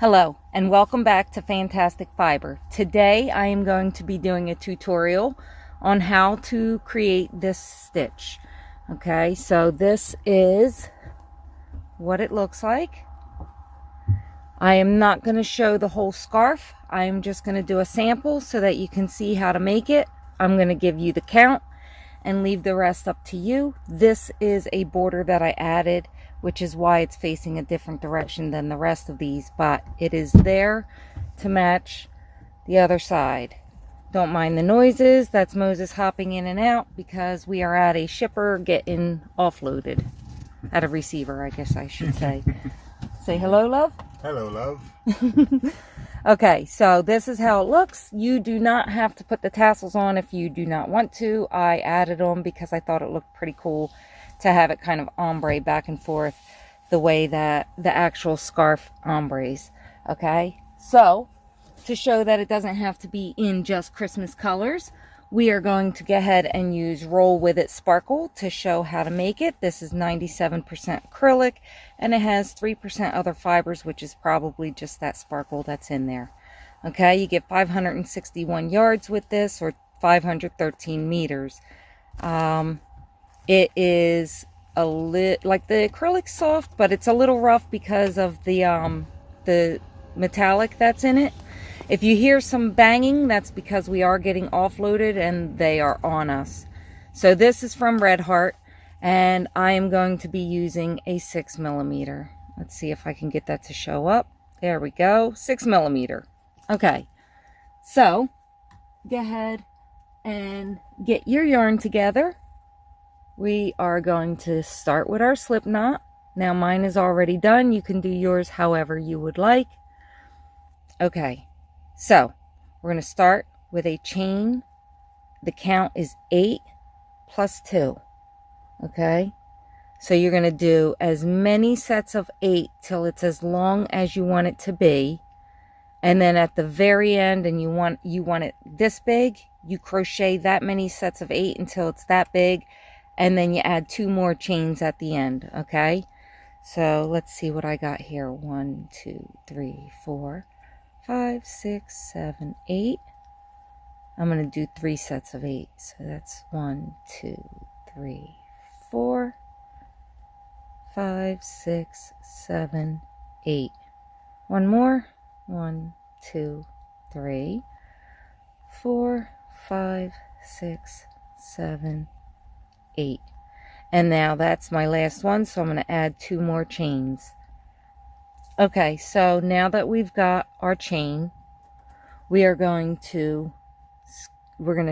Hello and welcome back to Fantastic Fiber. Today I am going to be doing a tutorial on how to create this stitch. Okay, so this is what it looks like. I am not going to show the whole scarf. I am just going to do a sample so that you can see how to make it. I'm going to give you the count and leave the rest up to you. This is a border that I added, which is why it's facing a different direction than the rest of these, but it is there to match the other side. Don't mind the noises. That's Moses hopping in and out because we are at a shipper getting offloaded. At a receiver, I guess I should say. Say hello, love. Hello, love. Okay, so this is how it looks. You do not have to put the tassels on if you do not want to. I added them because I thought it looked pretty cool to have it kind of ombre back and forth the way that the actual scarf ombres. Okay, so to show that it doesn't have to be in just Christmas colors, we are going to go ahead and use Roll With It Sparkle to show how to make it. This is 97% acrylic and it has 3% other fibers, which is probably just that sparkle that's in there. Okay, you get 561 yards with this, or 513 meters. It is a like the acrylic's soft, but it's a little rough because of the metallic that's in it. If you hear some banging, that's because we are getting offloaded and they are on us. So this is from Red Heart, and I am going to be using a 6mm. Let's see if I can get that to show up. There we go, 6mm. Okay, so go ahead and get your yarn together. We are going to start with our slip knot. Now mine is already done. You can do yours however you would like. Okay. So, we're going to start with a chain. The count is 8 plus 2. Okay? So, you're going to do as many sets of 8 till it's as long as you want it to be. And then at the very end, and you want it this big, you crochet that many sets of 8 until it's that big. And then you add 2 more chains at the end. Okay? So, let's see what I got here. 1, 2, 3, 4. 5, 6, 7, 8. I'm going to do 3 sets of 8. So that's 1, 2, 3, 4, 5, 6, 7, 8. One more. 1, 2, 3, 4, 5, 6, 7, 8. And now that's my last one, so I'm going to add 2 more chains. Okay, so now that we've got our chain, we're going to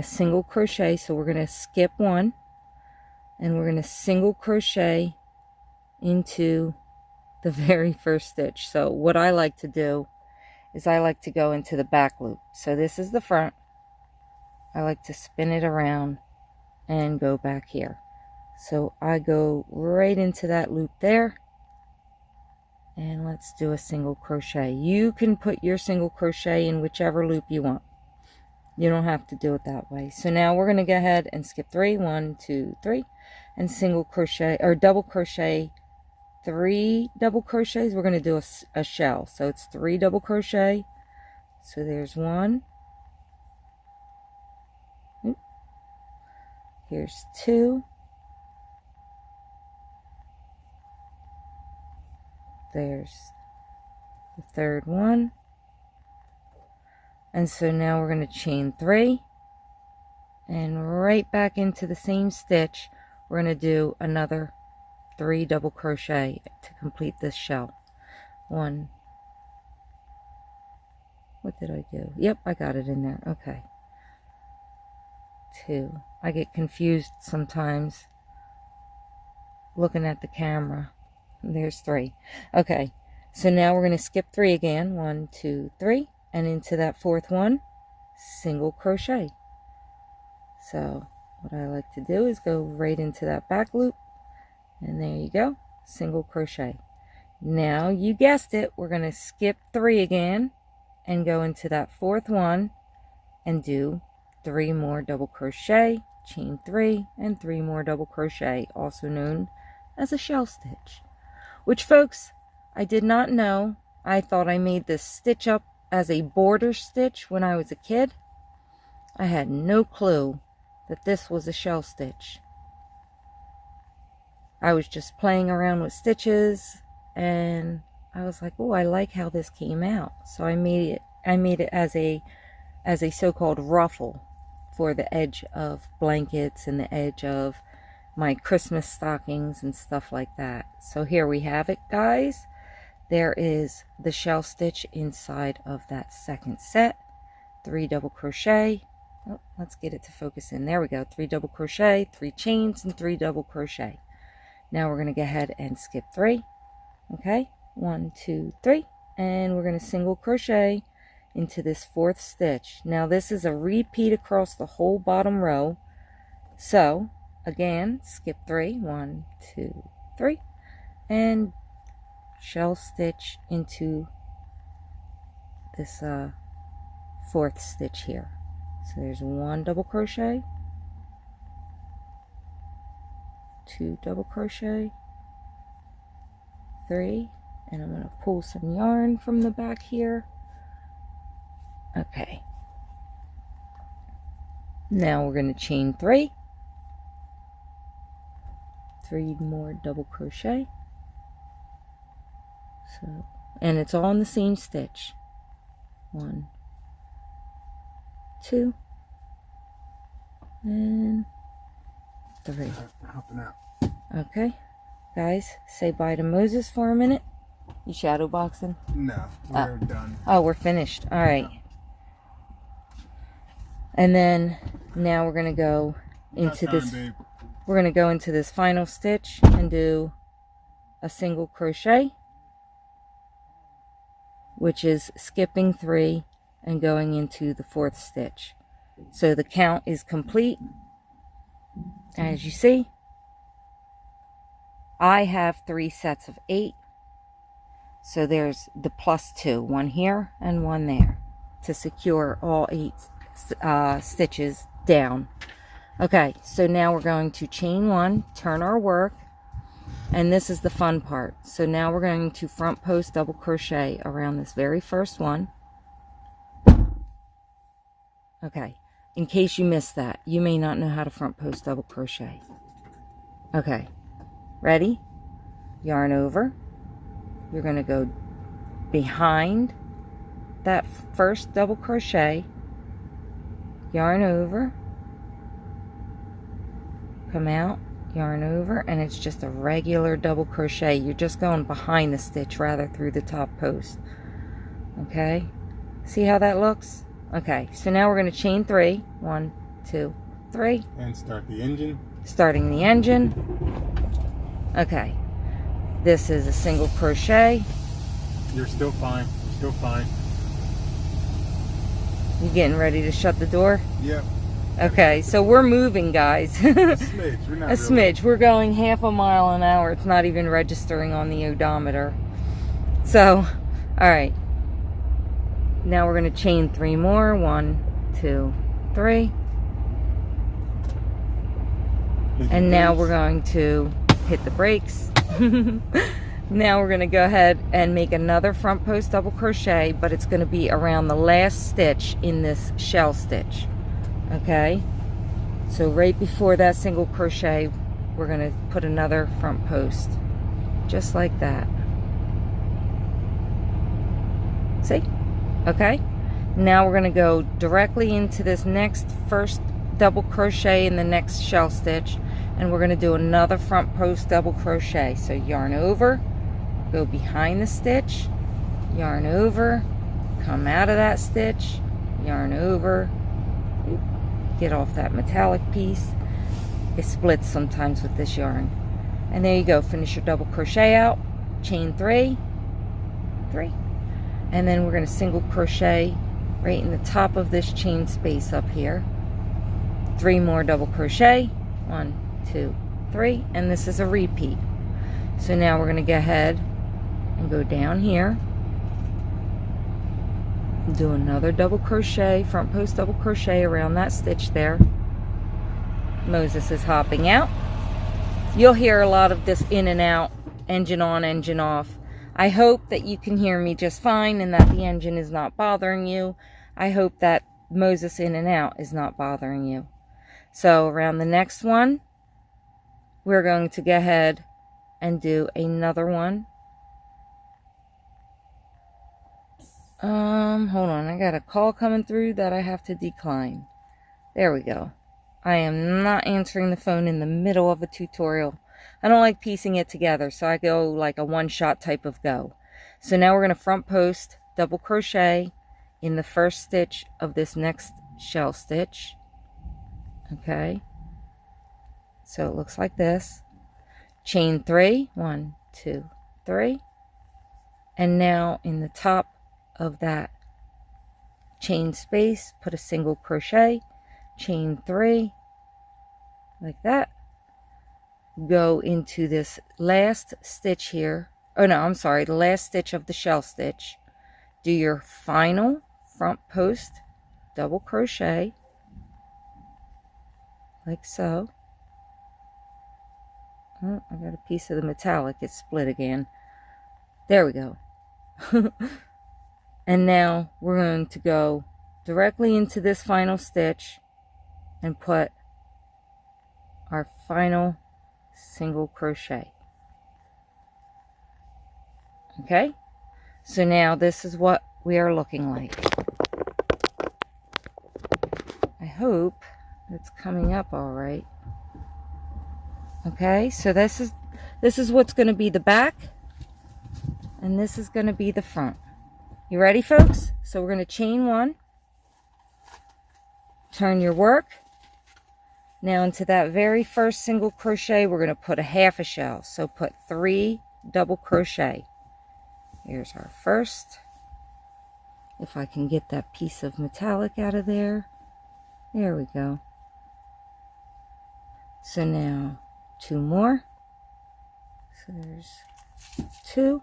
single crochet. So we're going to skip 1 and we're going to single crochet into the very first stitch. So what I like to do is I like to go into the back loop. So this is the front. I like to spin it around and go back here. So I go right into that loop there. And let's do a single crochet. You can put your single crochet in whichever loop you want. You don't have to do it that way. So now we're going to go ahead and skip 3. 1, 2, 3. And single crochet, or double crochet, 3 double crochets. We're going to do a shell. So it's 3 double crochet. So there's 1. Here's 2. There's the third one. And so now we're going to chain 3. And right back into the same stitch, we're going to do another 3 double crochet to complete this shell. 1. What did I do? Yep, I got it in there. Okay. 2. I get confused sometimes looking at the camera. There's 3. Okay, so now we're going to skip 3 again. 1, 2, 3, and into that 4th one, single crochet. So what I like to do is go right into that back loop, and there you go, single crochet. Now you guessed it, we're going to skip 3 again and go into that 4th one and do 3 more double crochet, chain 3, and 3 more double crochet, also known as a shell stitch. Which, folks, I did not know I thought I made this stitch up as a border stitch when I was a kid. I had no clue that this was a shell stitch. I was just playing around with stitches and I was like, oh, I like how this came out. So I made it as a so-called ruffle for the edge of blankets and the edge of my Christmas stockings and stuff like that. So here we have it, guys. There is the shell stitch inside of that second set. 3 double crochet. Oh, let's get it to focus in. There we go. 3 double crochet, 3 chains, and 3 double crochet. Now we're going to go ahead and skip 3. Okay, 1, 2, 3, and we're going to single crochet into this 4th stitch. Now this is a repeat across the whole bottom row. So again, skip 3, 1, 2, 3, and shell stitch into this 4th stitch here. So there's 1 double crochet, 2 double crochet, 3, and I'm going to pull some yarn from the back here. Okay, now we're going to chain 3 more double crochet. So, and it's all in the same stitch. 1, 2, and 3. Helping out. Okay, guys, say bye to Moses for a minute. You shadow boxing? No, we're done. Oh, we're finished. All right. And then now we're going to go into this. Babe. We're going to go into this final stitch and do a single crochet, which is skipping 3 and going into the 4th stitch. So the count is complete. As you see, I have 3 sets of 8. So there's the +2, 1 here and 1 there, to secure all 8 stitches down. Okay, so now we're going to chain 1, turn our work, and this is the fun part. So now we're going to front post double crochet around this very first one. Okay, in case you missed that, you may not know how to front post double crochet. Okay, ready? Yarn over. You're going to go behind that first double crochet, yarn over, come out, yarn over, and it's just a regular double crochet. You're just going behind the stitch rather through the top post. Okay, see how that looks? Okay, so now we're going to chain 3, 1, 2, 3, And start the engine. starting the engine. Okay, this is a single crochet. You're still fine. You're still fine. You getting ready to shut the door? Yep. Okay, so we're moving, guys. A smidge. We're not A really. smidge. We're going half a mile an hour. It's not even registering on the odometer. So, all right. Now we're going to chain 3 more. 1, 2, 3. And now we're going to hit the brakes. Now we're going to go ahead and make another front post double crochet, but it's going to be around the last stitch in this shell stitch. Okay, so right before that single crochet, we're going to put another front post, just like that. See? Okay, now we're going to go directly into this next first double crochet in the next shell stitch, and we're going to do another front post double crochet. So yarn over, go behind the stitch, yarn over, come out of that stitch, yarn over, get off that metallic piece. It splits sometimes with this yarn. And there you go, finish your double crochet out, chain 3, 3, and then we're going to single crochet right in the top of this chain space up here. 3 more double crochet, 1, 2, 3, and this is a repeat. So now we're going to go ahead and go down here, do another double crochet, front post double crochet around that stitch there. Moses is hopping out. You'll hear a lot of this in and out, engine on, engine off. I hope that you can hear me just fine and that the engine is not bothering you. I hope that Moses in and out is not bothering you. So around the next one, we're going to go ahead and do another one. Hold on, I got a call coming through that I have to decline. There we go. I am not answering the phone in the middle of a tutorial. I don't like piecing it together, so I go like a one-shot type of go. So now we're going to front post, double crochet in the first stitch of this next shell stitch. Okay. So it looks like this. Chain 3, 1, 2, 3. And now in the top of that chain space, put a single crochet, chain 3, like that. Go into this last stitch here. Oh no, I'm sorry, the last stitch of the shell stitch. Do your final front post double crochet, like so. Oh, I got a piece of the metallic, it's split again. There we go. And now we're going to go directly into this final stitch and put our final single crochet. Okay, so now this is what we are looking like. I hope it's coming up all right. Okay, so this is what's going to be the back, and this is going to be the front. You ready, folks? So we're going to chain 1, turn your work. Now into that very first single crochet, we're going to put a half a shell. So put 3 double crochet. Here's our first. If I can get that piece of metallic out of there. There we go. So now 2 more. So there's 2.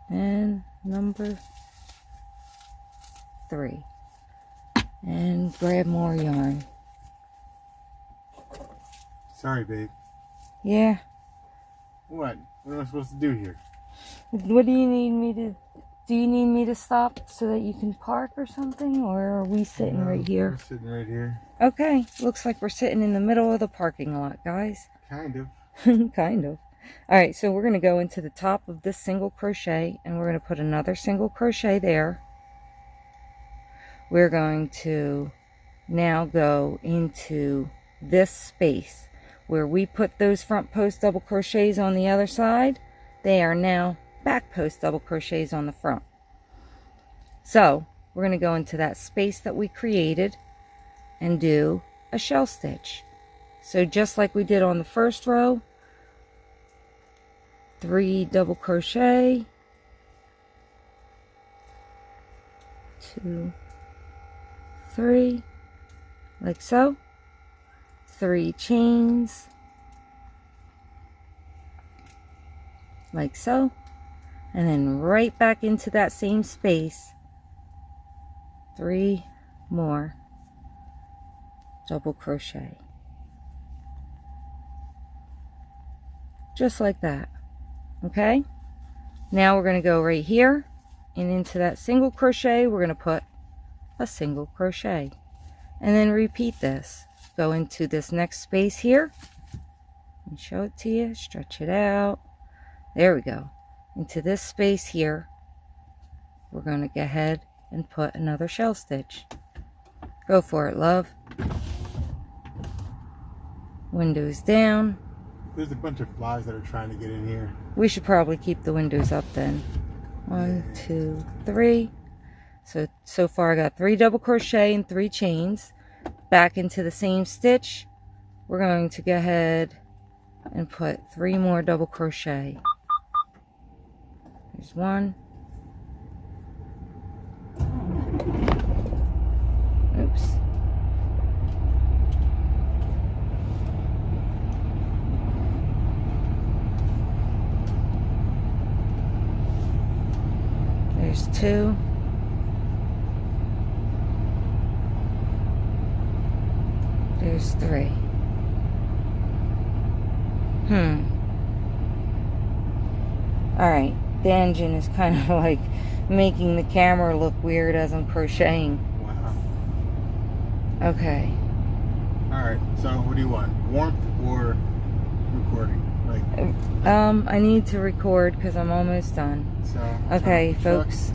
And number 3. And grab more yarn. Sorry, babe. Yeah. What? What am I supposed to do here? What do you need me to... Do you need me to stop so that you can park or something? Or are we sitting right here? We're sitting right here. Okay. Looks like we're sitting in the middle of the parking lot, guys. Kind of. Kind of. Alright, so we're going to go into the top of this single crochet. And we're going to put another single crochet there. We're going to now go into this space where we put those front post double crochets on the other side. They are now back post double crochets on the front. So we're going to go into that space that we created and do a shell stitch. So just like we did on the first row, 3 double crochet, 2, 3, like so, 3 chains, like so, and then right back into that same space, 3 more double crochet, just like that. Okay, now we're going to go right here and into that single crochet we're going to put a single crochet, and then repeat this. Go into this next space here. Let me show it to you. Stretch it out. There we go. Into this space here we're going to go ahead and put another shell stitch. Go for it, love. Windows down. There's a bunch of flies that are trying to get in here. We should probably keep the windows up then. 1, 2, 3. So far I got 3 double crochet and 3 chains. Back into the same stitch, we're going to go ahead and put 3 more double crochet. There's 1. Oops. There's 2. There's 3. Alright, the engine is kind of like making the camera look weird as I'm crocheting. Wow. Okay. Alright, so what do you want? Warmth or recording? Like, I need to record because I'm almost done. so Okay, so, folks.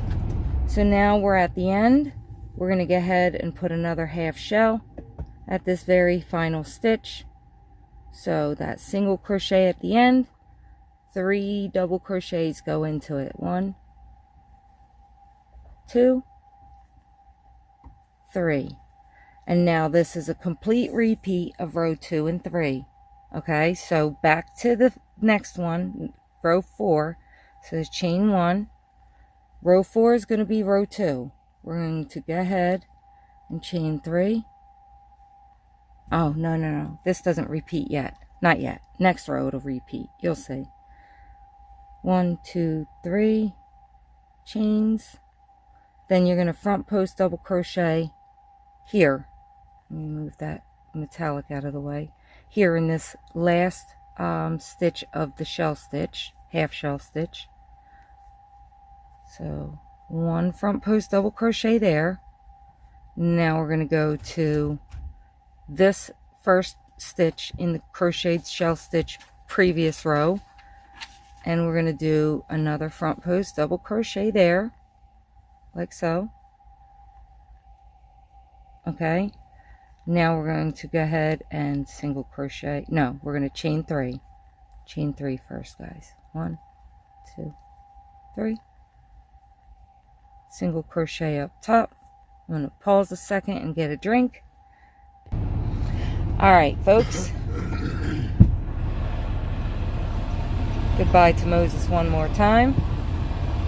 So now we're at the end. We're going to go ahead and put another half shell at this very final stitch. So that single crochet at the end, 3 double crochets go into it. 1, 2, 3. And now this is a complete repeat of row 2 and 3. Okay, so back to the next one, row 4. So chain 1. Row 4 is going to be row 2. We're going to go ahead and chain 3. Oh, no. This doesn't repeat yet. Not yet. Next row it'll repeat. You'll see. 1, 2, 3 chains. Then you're going to front post double crochet here. Let me move that metallic out of the way. Here in this last stitch of the shell stitch, half shell stitch. So 1 front post double crochet there. Now we're going to go to this first stitch in the crocheted shell stitch previous row, and we're going to do another front post double crochet there, like so. Okay, now we're going to go ahead and single crochet. No, we're going to chain 3 first, guys. 1, 2, 3. Single crochet up top. I'm going to pause a second and get a drink. Alright, folks. Goodbye to Moses one more time.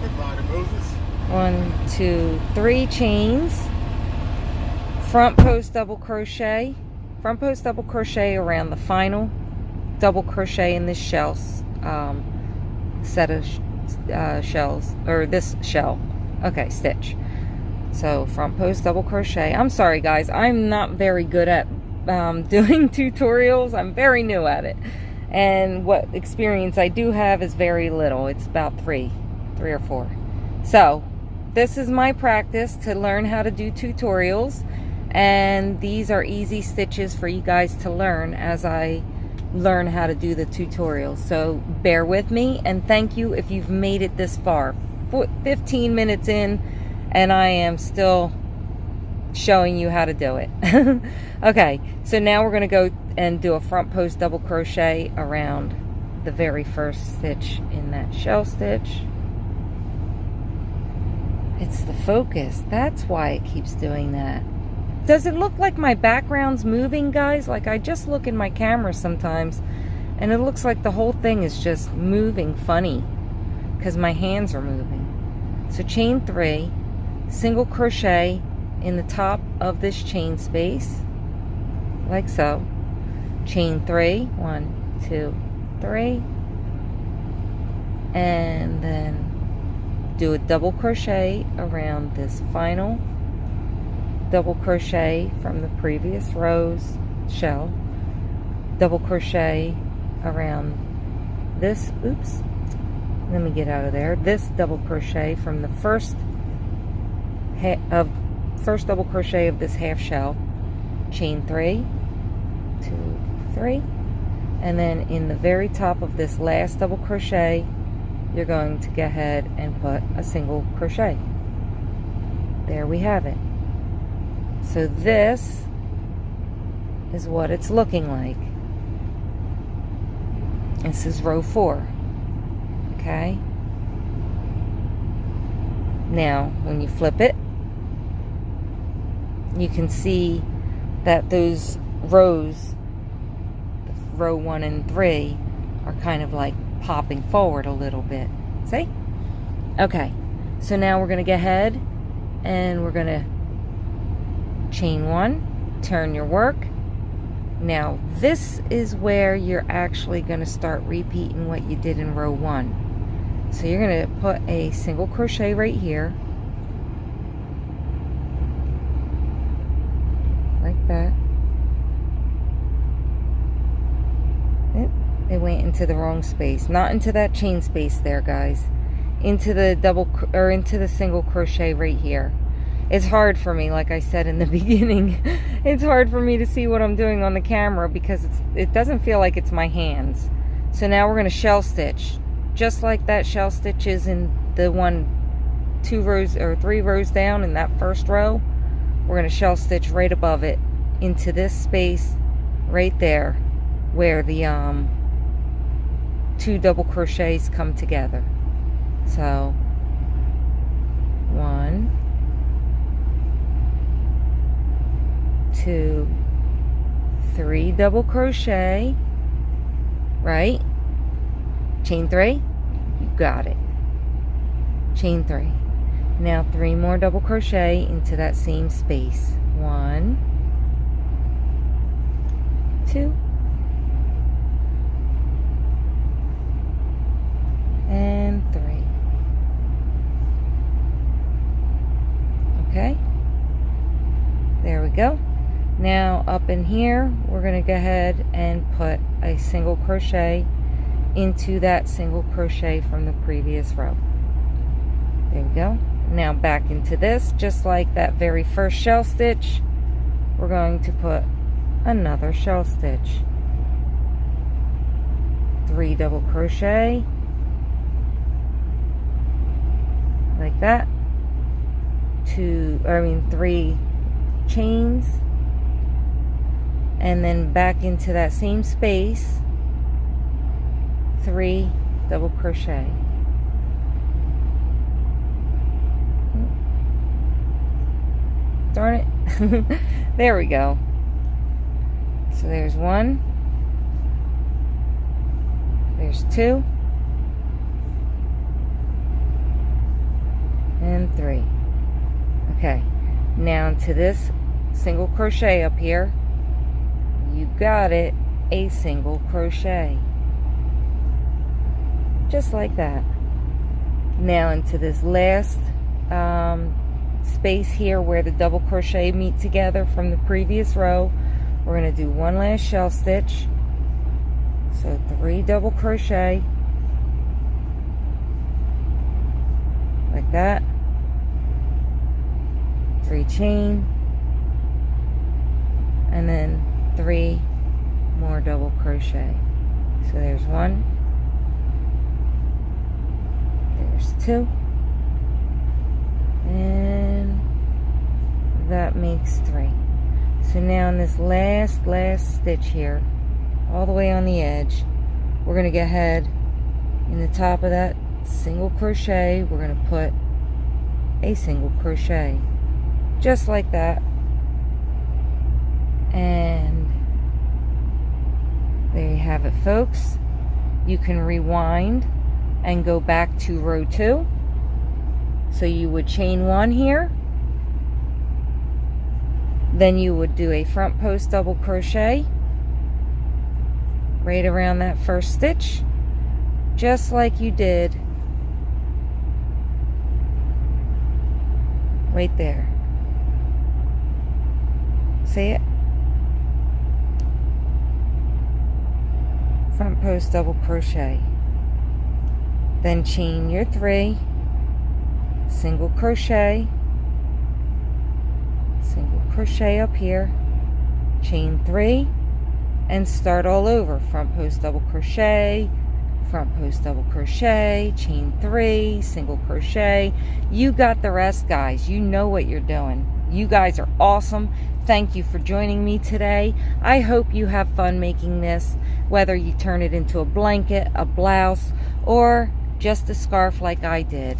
goodbye to Moses. 1, 2, 3 chains. Front post double crochet. Front post double crochet around the final double crochet in this shell set of shells, or this shell. Okay, stitch. So front post double crochet. I'm sorry guys, I'm not very good at doing tutorials. I'm very new at it, and what experience I do have is very little. It's about 3 or 4. So this is my practice to learn how to do tutorials, and these are easy stitches for you guys to learn as I learn how to do the tutorials. So bear with me, and thank you if you've made it this far. 15 minutes in and I am still showing you how to do it. Okay, so now we're going to go and do a front post double crochet around the very first stitch in that shell stitch. It's the focus. That's why it keeps doing that. Does it look like my background's moving, guys? Like, I just look in my camera sometimes and it looks like the whole thing is just moving funny because my hands are moving. So chain 3, single crochet in the top of this chain space, like so. Chain 3, 1, 2, 3, and then do a double crochet around this final double crochet from the previous row's shell, double crochet around this, oops, let me get out of there, this double crochet from the first double crochet of this half shell, chain 3, 2, 3, and then in the very top of this last double crochet you're going to go ahead and put a single crochet. There we have it. So this is what it's looking like. This is row 4. Okay, now when you flip it, you can see that those rows, row 1 and 3, are kind of like popping forward a little bit. See? Okay, so now we're going to go ahead and we're going to chain 1, turn your work. Now this is where you're actually going to start repeating what you did in row 1. So you're going to put a single crochet right here, like that. It went into the wrong space, not into that chain space there, guys. into the into the single crochet right here. It's hard for me, like I said in the beginning. It's hard for me to see what I'm doing on the camera because it doesn't feel like it's my hands. So now we're going to shell stitch, just like that shell stitch is in the 2 rows or 3 rows down in that first row. We're going to shell stitch right above it into this space right there where the 2 double crochets come together. So 1, 2, 3 double crochet, right? Chain 3, you got it. Chain 3. Now 3 more double crochet into that same space. 1, 2, and 3. Okay, there we go. Now up in here, we're going to go ahead and put a single crochet into that single crochet from the previous row. There we go. Now back into this, just like that very first shell stitch, we're going to put another shell stitch. 3 double crochet, like that. 3 chains, and then back into that same space, 3 double crochet. Darn it. There we go. So there's 1, there's 2, and 3. Okay, now into this single crochet up here, you got it, a single crochet, just like that. Now into this last space here where the double crochet meet together from the previous row, we're going to do 1 last shell stitch. So 3 double crochet, like that. 3 chain, and then 3 more double crochet. So there's 1, there's 2, and that makes 3. So now in this last stitch here, all the way on the edge, we're going to go ahead in the top of that single crochet, we're going to put a single crochet, just like that. And there you have it, folks. You can rewind and go back to row 2. So you would chain 1 here, then you would do a front post double crochet right around that first stitch, just like you did right there. See it? Front post double crochet, then chain your 3, single crochet up here, chain 3, and start all over. Front post double crochet, front post double crochet, chain 3, single crochet. You got the rest, guys. You know what you're doing. You guys are awesome. Thank you for joining me today. I hope you have fun making this, whether you turn it into a blanket, a blouse, or just a scarf like I did.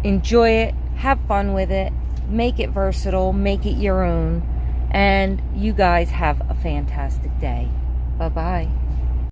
Enjoy it, have fun with it, make it versatile, make it your own, and you guys have a fantastic day. Bye-bye.